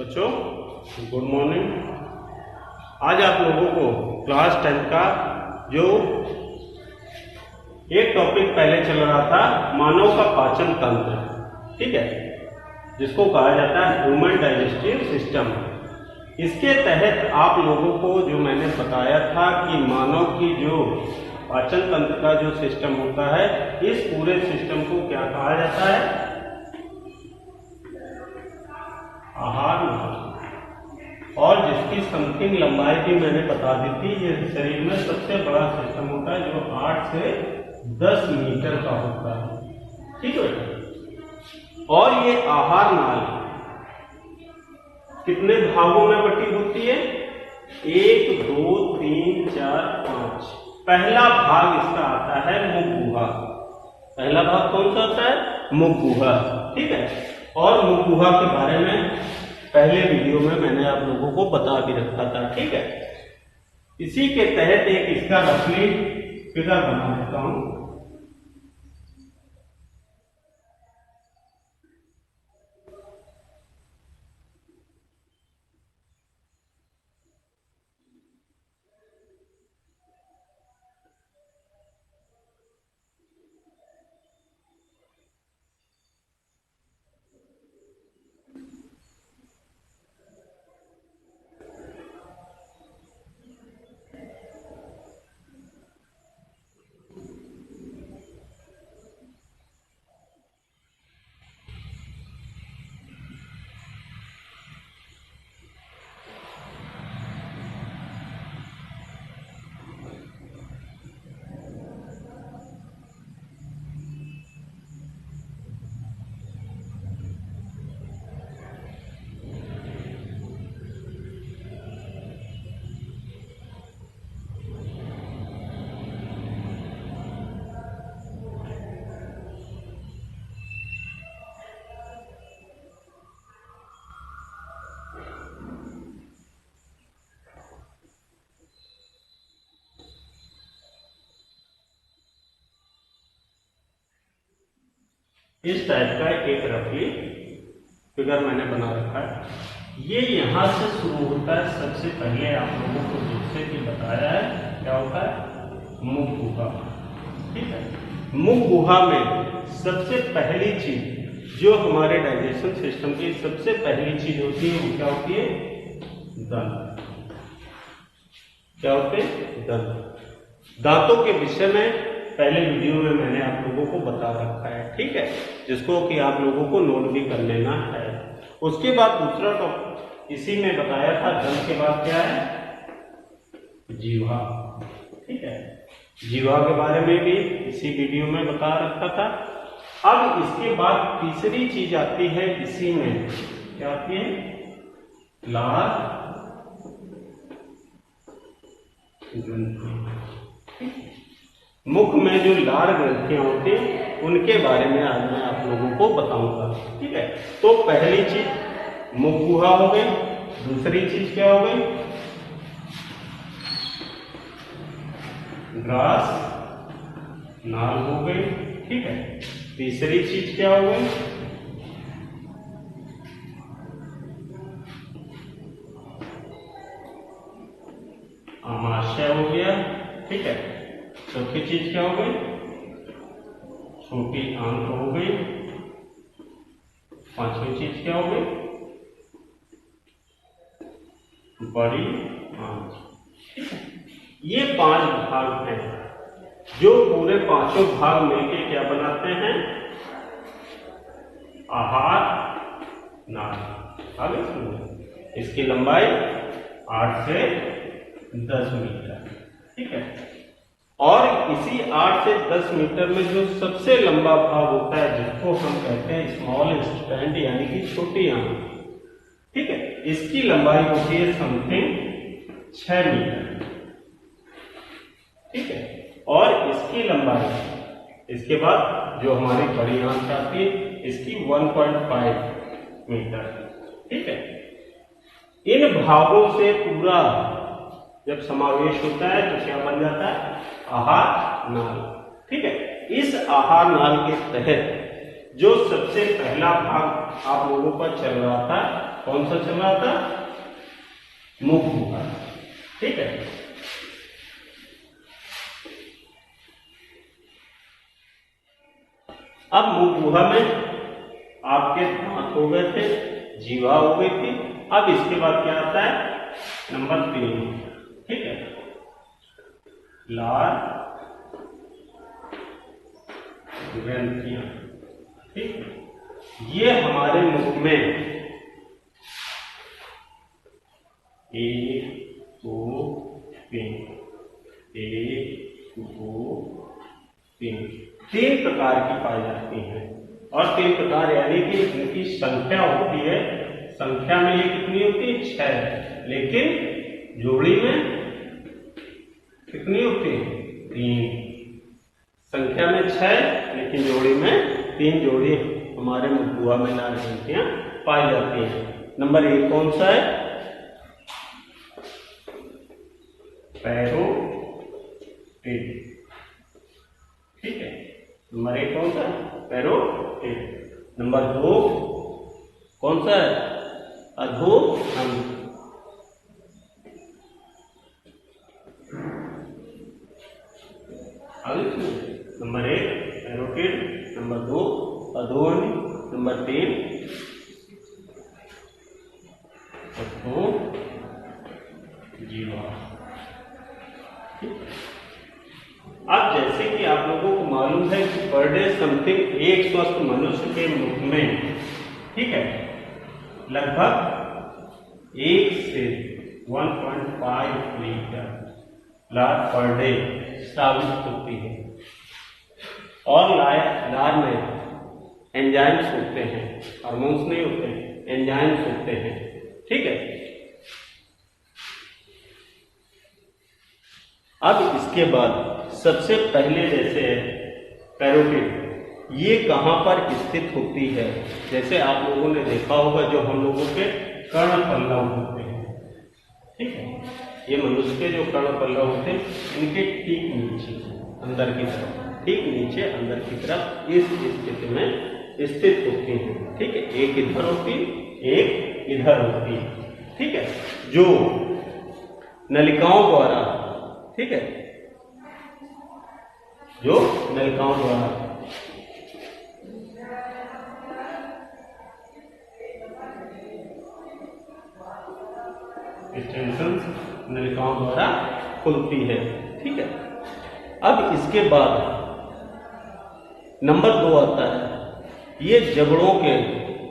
बच्चों good morning. आज आप लोगों को क्लास 10 का जो एक टॉपिक पहले चल रहा था मानव का पाचन तंत्र, ठीक है, जिसको कहा जाता है ह्यूमन डाइजेस्टिव सिस्टम। इसके तहत आप लोगों को जो मैंने बताया था कि मानव की जो पाचन तंत्र का जो सिस्टम होता है, इस पूरे सिस्टम को क्या कहा जाता है? आहार नाल। और जिसकी समथिंग लंबाई भी मैंने बता दी थी। ये शरीर में सबसे बड़ा सिस्टम होता है जो 8 से 10 मीटर का होता है, ठीक है। और ये आहार नाल कितने भागों में बटी होती है? 1 2 3 4 5। पहला भाग इसका आता है मुख गुहा। पहला भाग कौन सा होता है? मुख गुहा, ठीक है। और मुख गुहा के बारे में पहले वीडियो में मैंने आप लोगों को बता भी रखा था, ठीक है। इसी के तहत एक इसका रफली फिगर बना देता हूं। इस टाइप का एक रफली फिगर मैंने बना रखा है। ये यहां से शुरू होता है। सबसे पहले आप लोगों को जिससे भी बताया है क्या होता है? मुख गुहा, ठीक है। मुख गुहा में सबसे पहली चीज जो हमारे डाइजेशन सिस्टम की सबसे पहली चीज होती है वो क्या होती है? दंत। क्या होते हैं? दंत। दांतों के विषय में पहले वीडियो में मैंने आप लोगों को बता रखा है, ठीक है, जिसको कि आप लोगों को नोट भी कर लेना है। उसके बाद दूसरा टॉपिक इसी में बताया था। दंत के बाद क्या है? जीवा, ठीक है। जीवा के बारे में भी इसी वीडियो में बता रखा था। अब इसके बाद तीसरी चीज आती है इसी में, क्या आती है? लार ग्रंथि। मुख में जो लार ग्रंथियां होती हैं उनके बारे में आज मैं आप लोगों को बताऊंगा, ठीक है। तो पहली चीज मुख गुहा हो गई। दूसरी चीज क्या हो गई? ग्रास नाल हो गई, ठीक है। तीसरी चीज क्या हो गई? आमाशय हो गया, ठीक है। चौथी चीज क्या हो गई? छोटी आंत हो गई। पांचवी चीज क्या हो गई? बड़ी आंत, ठीक है। ये 5 भाग हैं जो पूरे पांचों भाग मिलकर क्या बनाते हैं? आहार नाल। आगे सुनिए, इसकी लंबाई 8 से 10 मीटर, ठीक है। और इसी 8 से 10 मीटर में जो सबसे लंबा भाग होता है जिसको हम कहते हैं स्मॉल इंटेस्टाइन यानी कि छोटी आंत, ठीक है, इसकी लंबाई होती है समथिंग 6 मीटर, ठीक है। और इसकी लंबाई, इसके बाद जो हमारी बड़ी आंत आती है इसकी 1.5 मीटर, ठीक है। इन भागों से पूरा जब समावेश होता है तो क्या बन जाता है? आहार नाल, ठीक है। इस आहार नाल के तहत जो सबसे पहला भाग आप लोगों का चल रहा था कौन सा चला होता है? मुख गुहा। ठीक है, अब मुख गुहा में आपके दांत हो गए थे, जीवा हो गई थी। अब इसके बाद क्या आता है? नंबर 3। ठीक है, लार ग्रंथियां। ठीक है, ये हमारे मुख में 1 2 3 1 2 3 3 प्रकार की पाई जाती हैं। और 3 प्रकार यानी कि इनकी संख्या होती है, संख्या में ये कितनी होती है? 6, लेकिन जोड़ी में कितनी होती है? 3। संख्या में 6, लेकिन जोड़ी में 3 जोड़ी हमारे मुख गुहा में लार ग्रंथियां पाई जाती हैं। नंबर 1 कौन सा है? पैरोटिड। ठीक है, नंबर 1 कौन सा है? पैरोटिड। नंबर 2 कौन सा है? अधोअंग। नंबर 1 पैरोटिड, नंबर 2 अधोअंग, नंबर 3 जीवा। अब जैसे कि आप लोगों को मालूम है कि पर डे समथिंग एक स्वस्थ मनुष्य के मुख में, ठीक है, लगभग 1 से 1.5 लीटर लार पर डे स्रावित होती है। और लार में एंजाइम्स होते हैं, हार्मोन्स नहीं होते हैं, एंजाइम्स होते हैं। ठीक है, अब इसके बाद सबसे पहले जैसे पैरोटिड, ये कहाँ पर स्थित होती है? जैसे आप लोगों ने देखा होगा जो हम लोगों के कर्ण पल्लव होते हैं। ठीक है, ये मनुष्य के जो कर्ण पल्लव होते हैं, इनके ठीक नीचे अंदर की तरफ, ठीक नीचे अंदर की तरफ इस स्थिति में स्थित होती है। ठीक है, एक इधर होती, एक इधर होती है। ठीक है, जो नलिकाओं द्वारा, ठीक है, जो नलिकाओं द्वारा एक्सटेंशंस नलिकाओं द्वारा खुलती है। ठीक है, अब इसके बाद नंबर 2 आता है, ये जबड़ों के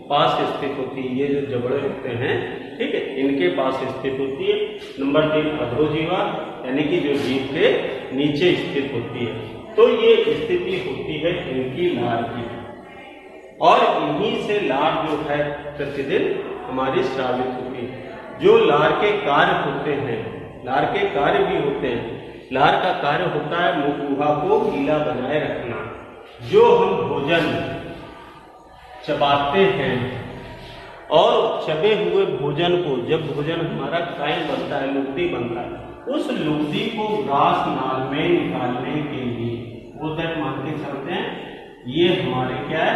पास स्थित होती है। ये जो जबड़े होते हैं, ठीक है, इनके पास स्थित होती है। नंबर 3 अधोजीवा, यानी कि जो जीभ के नीचे स्थित होती है। तो ये स्थिति होती है इनकी लार की, और इन्हीं से लार जो है प्रतिदिन हमारी स्रावित होती है। जो लार के कार्य होते हैं, लार के कार्य भी होते हैं। लार का कार्य होता है मुख गुहा को गीला बनाए रखना। जो हम भोजन चबाते हैं और चबे हुए भोजन को, जब भोजन हमारा कायल बनता है, लुगदी बनता है, उस लुगदी को ग्रास नाल में निकालने के लिए वो तक मान के चलते हैं, ये हमारे क्या है?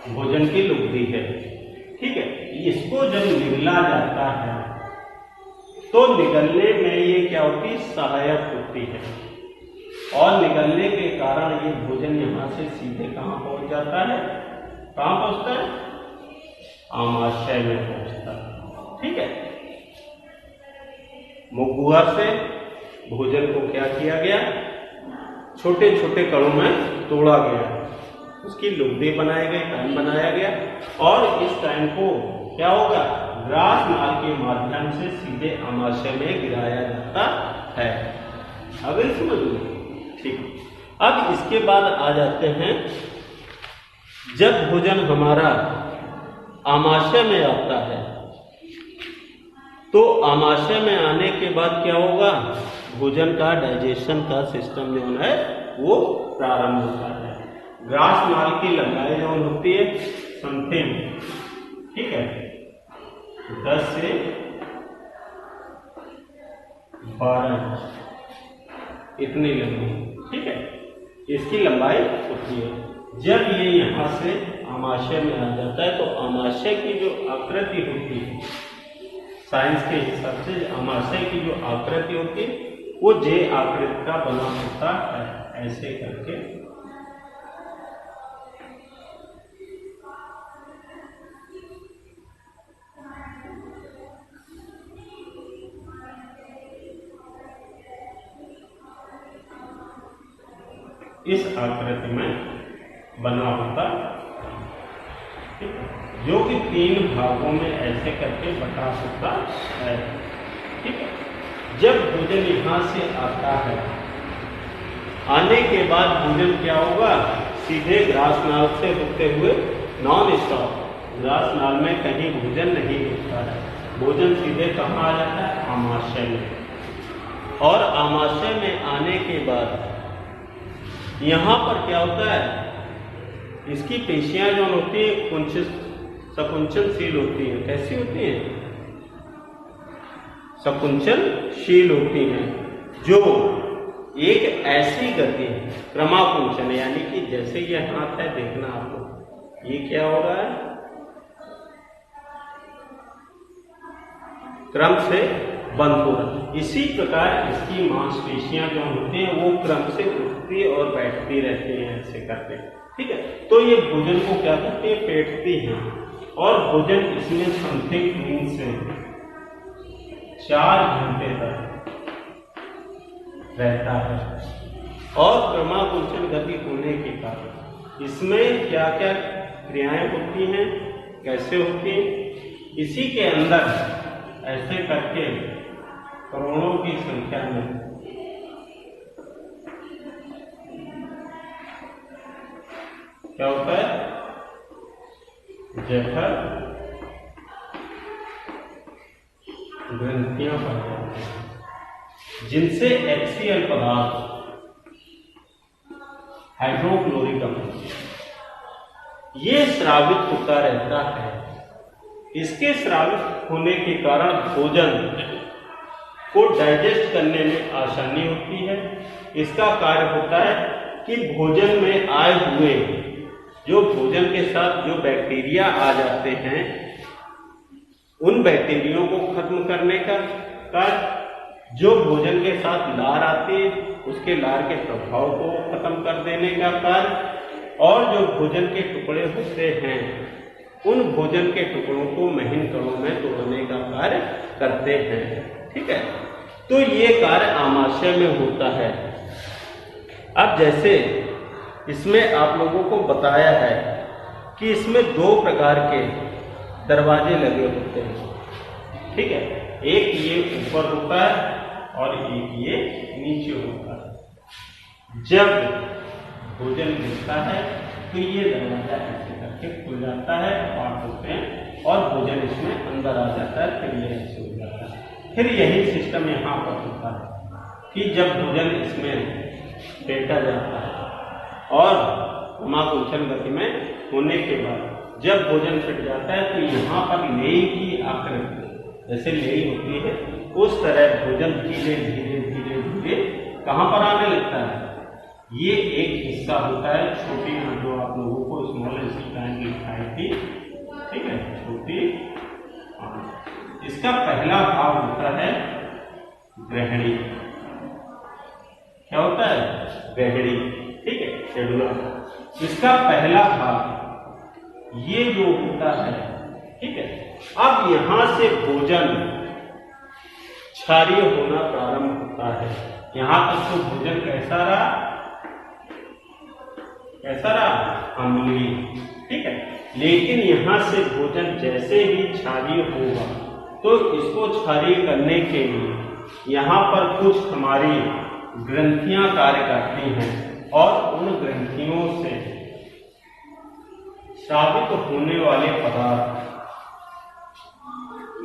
भोजन की लुगदी है। ठीक है, इसको जब निगला जाता है तो निगलने में ये क्या होती है? सहायक होती है। और निगलने के कारण ये भोजन यहां से सीधे कहां पहुंच जाता है? कहां पहुंचता है? आमाशय में पहुंचता है। ठीक है, मुख गुहा से भोजन को क्या किया गया? छोटे छोटे कणों में तोड़ा गया, उसकी लुगदी बनाई गई, टाइम बनाया गया, और इस टाइम को क्या होगा? ग्रास नाल के माध्यम से सीधे आमाशय में गिराया जाता है। अब समझ लो। ठीक, अब इसके बाद आ जाते हैं, जब भोजन हमारा आमाशय में आता है तो आमाशय में आने के बाद क्या होगा? भोजन का डाइजेशन का सिस्टम जो है वो प्रारंभ होता है। ग्रास नाल की लंबाई जो होती है समथिंग, ठीक है, 10 से 12 इतनी लंबी, ठीक है, इसकी लंबाई होती है। जब ये यहाँ से आमाशय में आ जाता है तो आमाशय की जो आकृति होती है, साइंस के हिसाब से आमाशय की जो आकृति होती है वो जे आकृति का बना होता है, ऐसे करके। इस आकृति में बना होता, जो कि 3 भागों में ऐसे करके बटा होता है। ठीक है, जब भोजन यहाँ से आता है, आने के बाद भोजन क्या होगा, सीधे ग्रास नाल से होते हुए नॉन स्टॉप, ग्रास नाल में कहीं भोजन नहीं होता है, भोजन सीधे कहाँ आ जाता है, आमाशय में। और आमाशय में आने के बाद यहाँ पर क्या होता है, इसकी पेशियां जो होती है सकुंचनशील होती है। कैसी होती है, सकुंचनशील होती हैं, जो एक ऐसी गति क्रमाकुंचन, यानी कि जैसे ये हाथ है, देखना आपको, ये क्या हो रहा है, क्रम से बंद हो रहा है। इसी प्रकार इसकी मांसपेशियां जो होती हैं वो क्रम से उठती और बैठती रहती हैं, ऐसे करते। ठीक है, तो ये भोजन को क्या करती है, पेटती हैं, और भोजन इसमें समथिंग 3 से 4 घंटे तक रहता है। और क्रमाकुंचन गति होने के कारण इसमें क्या क्या क्रियाएं होती हैं, कैसे होती हैं, इसी के अंदर ऐसे करके करोड़ों की संख्या में क्या होता है, जठर ग्रंथियां पाई जाती हैं, जिनसे HCl पदार्थ हाइड्रोक्लोरिक अम्ल ये स्रावित होता रहता है। इसके स्रावित होने के कारण भोजन को डाइजेस्ट करने में आसानी होती है। इसका कार्य होता है कि भोजन में आए हुए जो भोजन के साथ जो बैक्टीरिया आ जाते हैं, उन बैक्टीरियों को खत्म करने का कार्य, जो भोजन के साथ लार आती है उसके लार के प्रभाव को खत्म कर देने का कार्य, और जो भोजन के टुकड़े होते हैं उन भोजन के टुकड़ों को महीन कणों में तोड़ने का कार्य करते हैं। ठीक है, तो ये कार्य आमाशय में होता है। अब जैसे इसमें आप लोगों को बताया है कि इसमें 2 प्रकार के दरवाजे लगे होते हैं। ठीक है, एक ये ऊपर होता है और एक ये नीचे होता है। जब भोजन गिरता है तो ये दरवाजा ऐसे करके खुल जाता है, पार्ट होते हैं, और भोजन इसमें अंदर आ जाता है, फिर ये ऐसे हो जाता है। फिर यही सिस्टम यहाँ पर होता है कि जब भोजन इसमें फेंका जाता है और क्रमाकुंचन गति में होने के बाद जब भोजन फिट जाता है तो यहाँ पर लेई की आकृति जैसे लेई होती है, उस तरह भोजन धीरे धीरे धीरे धीरे कहाँ पर आने लगता है। ये एक हिस्सा होता है, छोटी जो आप लोगों को स्मॉल इंटेस्टाइन लिखाई थी। ठीक है, छोटी, इसका पहला भाग होता है ग्रहणी। क्या होता है, ग्रहणी। ठीक है, शेड्यूलर। इसका पहला भाग ये जो होता है, ठीक है, अब यहां से भोजन क्षारीय होना प्रारंभ होता है। यहां तक तो भोजन कैसा रहा, कैसा रहा, अम्लीय। ठीक है, लेकिन यहां से भोजन जैसे ही क्षारीय होगा तो इसको क्षारीय करने के लिए यहां पर कुछ हमारी ग्रंथियां कार्य करती हैं और उन ग्रंथियों से स्रावित होने वाले पदार्थ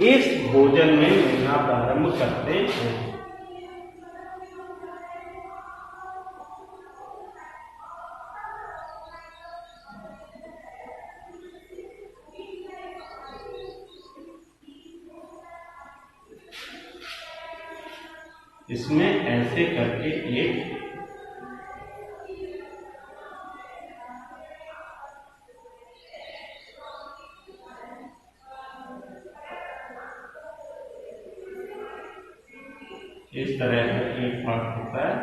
इस भोजन में मिलना प्रारंभ करते हैं। इसमें ऐसे करके एक इस तरह का एक पार्ट होता है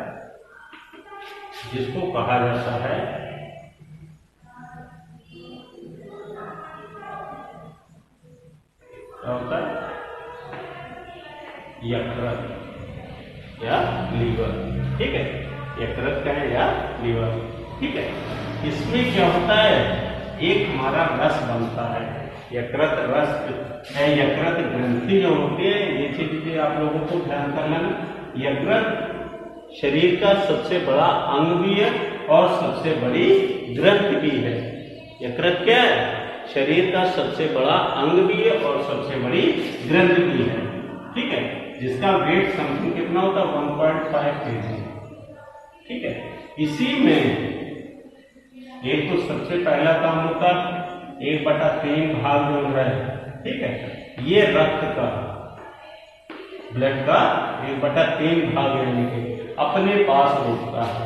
जिसको कहा जाता है क्या होता है, यकृत या लीवर। ठीक है, यकृत का है या लीवर। ठीक है, इसमें क्या होता है, एक हमारा रस बनता है, यकृत रस है, यकृत ग्रंथि जो होती है, ये चीज आप लोगों को ध्यान करना। यकृत शरीर का सबसे बड़ा अंग भी है और सबसे बड़ी ग्रंथ भी है। यकृत क्या है, शरीर का सबसे बड़ा अंग भी है और सबसे बड़ी ग्रंथ भी है। ठीक है, जिसका वेट समथिंग कितना होता है, 1.5 kg। ठीक है, इसी में एक तो सबसे पहला काम होता 1/3 भाग जो है, ठीक है, ये रक्त का, ब्लड का 1/3 भाग यानी कि अपने पास रोकता है।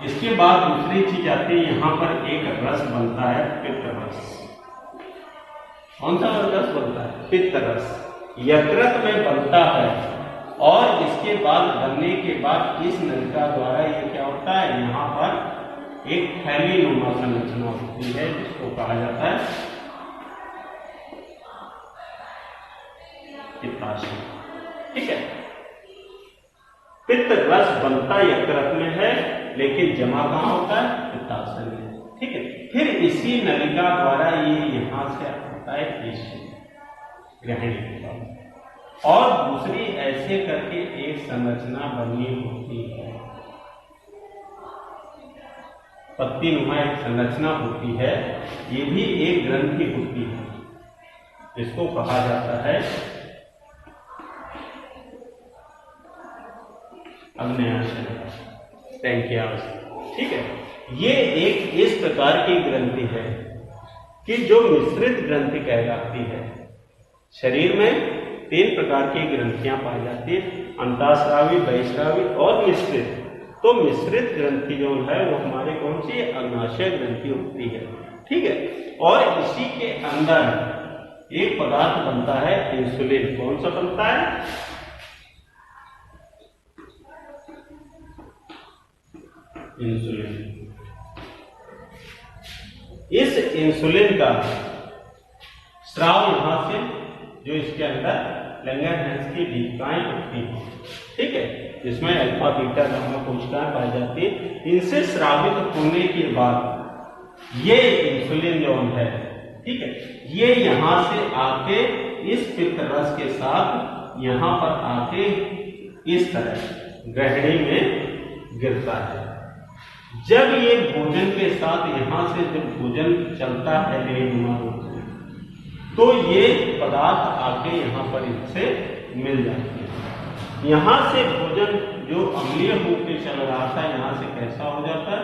इसके बाद दूसरी चीज आती है, यहां पर एक रस बनता है, पित्त रस। कौन सा रस बनता है, पित्त रस, यकृत में बनता है। और इसके बाद बनने के बाद इस नलिका द्वारा ये क्या होता है, यहाँ पर एक थैलीनुमा संरचना होती है जिसको कहा जाता है पित्ताशय। ठीक है, पित्त रस बनता यकृत में है लेकिन जमा कहाँ होता है, पित्ताशय में। ठीक है, फिर इसी नलिका द्वारा ये यहां से आता है पेशी ग्रहणी के बाद, और दूसरी ऐसे करके एक संरचना बनी होती है, पत्तीनुमा एक संरचना होती है, ये भी एक ग्रंथि होती है जिसको कहा जाता है अग्न्याशय, पैंक्रियास। ठीक है, ये एक इस प्रकार की ग्रंथि है कि जो मिश्रित ग्रंथि कहलाती है। शरीर में 3 प्रकार की ग्रंथियां पाई जाती है, अंतःस्रावी, बहिःस्रावी और मिश्रित। तो मिश्रित ग्रंथि जो है वो हमारे कौन सी, अग्न्याशय ग्रंथि होती है। ठीक है, और इसी के अंदर एक पदार्थ बनता है इंसुलिन। कौन सा बनता है, इंसुलिन। इस इंसुलिन का स्राव यहां से, जो इसके अंदर लैंगरहैंस की डिकाएं होती हैं, ठीक है, जिसमें अल्फा बीटा गामा कोशिकाएं पाई जाती है, इनसे स्रावित होने के बाद ये इंसुलिन जो है, ठीक है, ये यहां से आके इस पित्त रस के साथ यहां पर आके इस तरह ग्रहणी में गिरता है। जब ये भोजन के साथ यहां से जब भोजन चलता है ग्रहणुमा रूप से, तो ये पदार्थ आके यहाँ पर इससे मिल जाते हैं। यहाँ से भोजन जो अम्लीय होकर चल रहा था, यहाँ से कैसा हो जाता है,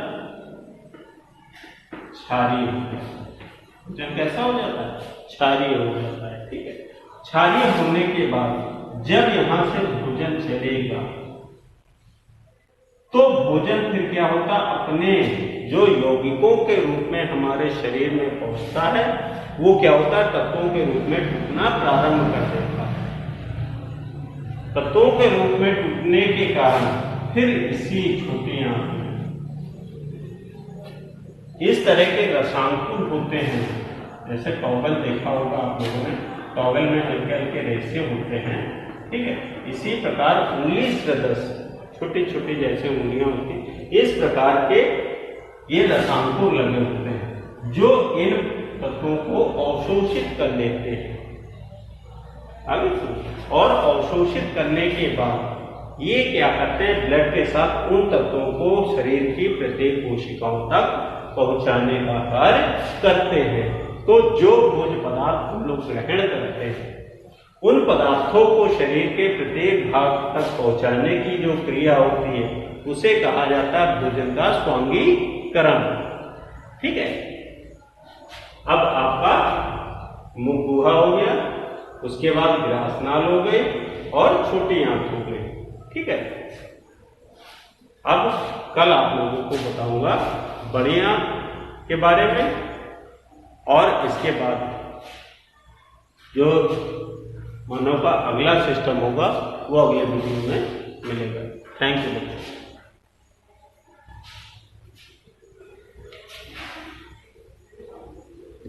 क्षारीय हो जाता है। भोजन कैसा हो जाता है, क्षारीय हो जाता है। ठीक है, क्षारीय होने के बाद जब यहाँ से भोजन चलेगा तो भोजन फिर क्या होता, अपने जो यौगिकों के रूप में हमारे शरीर में पहुंचता है, वो क्या होता है, तत्वों के रूप में टूटना प्रारंभ कर देता है। तत्वों के रूप में टूटने के कारण फिर इसी छोटी आंत में इस तरह के रसांकुर होते हैं, जैसे टॉवल देखा होगा आप लोगों ने, टॉवल में हल्के हल्के रेशे होते हैं। ठीक है, इसी प्रकार उंगली सदृश छोटी छोटी जैसे उंगलियां होती हैं, इस प्रकार के ये रसांकुर लगे होते हैं जो इन तत्वों को अवशोषित कर लेते हैं। आगे और अवशोषित करने के बाद ये क्या करते हैं, ब्लड के साथ उन तत्वों को शरीर की प्रत्येक कोशिकाओं तक पहुंचाने का कार्य करते हैं। तो जो भोज्य पदार्थ हम लोग ग्रहण करते हैं, उन पदार्थों को शरीर के प्रत्येक भाग तक पहुंचाने की जो क्रिया होती है, उसे कहा जाता है भोजन का स्वांगीकरण। ठीक है, अब आपका मुख गुहा हो गया, उसके बाद ग्रासनाल हो गए और छोटी आंत हो गई। ठीक है, अब कल आप लोगों को बताऊंगा बड़ी आंत के बारे में, और इसके बाद जो मानव का अगला सिस्टम होगा वो अगले वीडियो में मिलेगा। थैंक यू बच्चों।